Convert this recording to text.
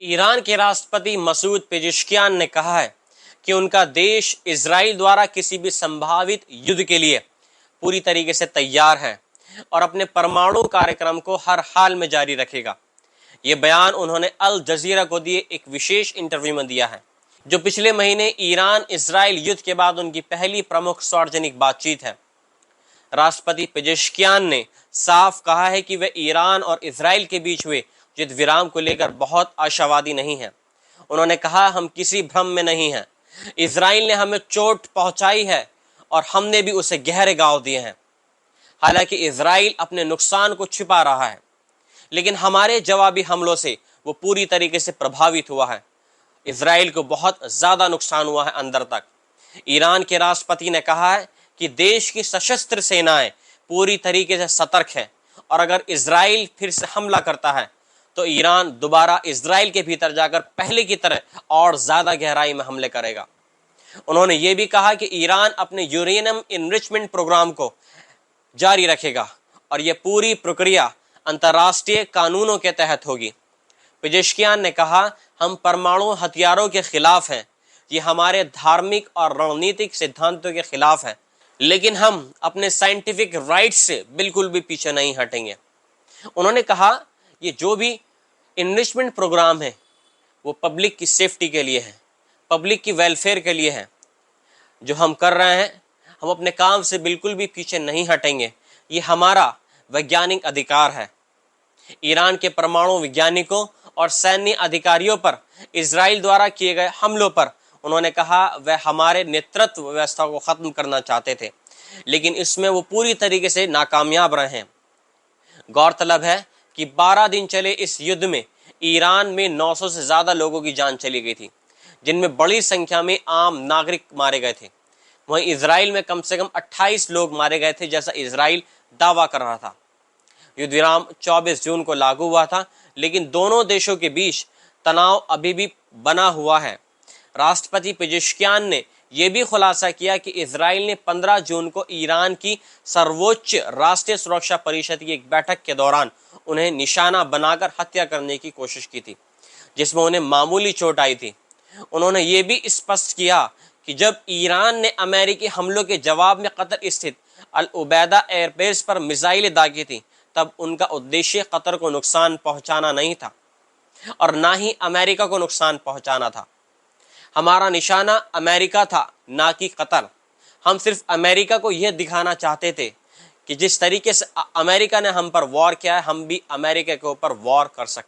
Iran के राष्ट्रपति Masoud Pezeshkian ने कहा है कि उनका देश इजराइल द्वारा किसी भी संभावित युद्ध के लिए पूरी तरीके से तैयार है और अपने परमाणु कार्यक्रम को हर हाल में जारी रखेगा। ये बयान उन्होंने अल जजीरा को दिए एक विशेष इंटरव्यू में दिया है, जो पिछले महीने ईरान इजराइल युद्ध के बाद उनकी पहली प्रमुख सार्वजनिक बातचीत है। राष्ट्रपति पेजेश्कियान ने साफ कहा है कि वे ईरान और इजराइल के बीच हुए युद्ध विराम को लेकर बहुत आशावादी नहीं हैं। उन्होंने कहा, हम किसी भ्रम में नहीं हैं। इजराइल ने हमें चोट पहुंचाई है और हमने भी उसे गहरे घाव दिए हैं। हालांकि इजराइल अपने नुकसान को छिपा रहा है, लेकिन हमारे जवाबी हमलों से वो पूरी तरीके से प्रभावित हुआ है। इजराइल को बहुत ज्यादा नुकसान हुआ है अंदर तक। ईरान के राष्ट्रपति ने कहा है कि देश की सशस्त्र सेनाएं पूरी तरीके से सतर्क है और अगर इजराइल फिर से हमला करता है तो ईरान दोबारा इजराइल के भीतर जाकर पहले की तरह और ज्यादा गहराई में हमले करेगा। उन्होंने ये भी कहा कि ईरान अपने यूरेनियम इनरिचमेंट प्रोग्राम को जारी रखेगा और यह पूरी प्रक्रिया अंतर्राष्ट्रीय कानूनों के तहत होगी। पेजेश्कियान ने कहा, हम परमाणु हथियारों के खिलाफ हैं। ये हमारे धार्मिक और रणनीतिक सिद्धांतों के खिलाफ है, लेकिन हम अपने साइंटिफिक राइट्स से बिल्कुल भी पीछे नहीं हटेंगे। उन्होंने कहा, ये जो भी इनरिचमेंट प्रोग्राम है वो पब्लिक की सेफ्टी के लिए है, पब्लिक की वेलफेयर के लिए है। जो हम कर रहे हैं, हम अपने काम से बिल्कुल भी पीछे नहीं हटेंगे। ये हमारा वैज्ञानिक अधिकार है। ईरान के परमाणु वैज्ञानिकों और सैन्य अधिकारियों पर इजराइल द्वारा किए गए हमलों पर उन्होंने कहा, वह हमारे नेतृत्व व्यवस्था को खत्म करना चाहते थे, लेकिन इसमें वो पूरी तरीके से नाकामयाब रहे हैं। गौरतलब है कि 12 दिन चले इस युद्ध में ईरान में 900 से ज्यादा लोगों की जान चली गई थी, जिनमें बड़ी संख्या में आम नागरिक मारे गए थे। वहीं इजराइल में कम से कम 28 लोग मारे गए थे, जैसा इजराइल दावा कर रहा था। युद्ध विराम 24 जून को लागू हुआ था, लेकिन दोनों देशों के बीच तनाव अभी भी बना हुआ है। राष्ट्रपति पेजेश्कियान ने यह भी खुलासा किया कि इजराइल ने 15 जून को ईरान की सर्वोच्च राष्ट्रीय सुरक्षा परिषद की एक बैठक के दौरान उन्हें निशाना बनाकर हत्या करने की कोशिश की थी, जिसमें उन्हें मामूली चोट आई थी। उन्होंने ये भी स्पष्ट किया कि जब ईरान ने अमेरिकी हमलों के जवाब में कतर स्थित अल उबैदा एयरबेस पर मिसाइलें दागी थी, तब उनका उद्देश्य कतर को नुकसान पहुंचाना नहीं था और ना ही अमेरिका को नुकसान पहुंचाना था। हमारा निशाना अमेरिका था, ना कि कतर। हम सिर्फ अमेरिका को यह दिखाना चाहते थे कि जिस तरीके से अमेरिका ने हम पर वॉर किया है, हम भी अमेरिका के ऊपर वॉर कर सकते हैं।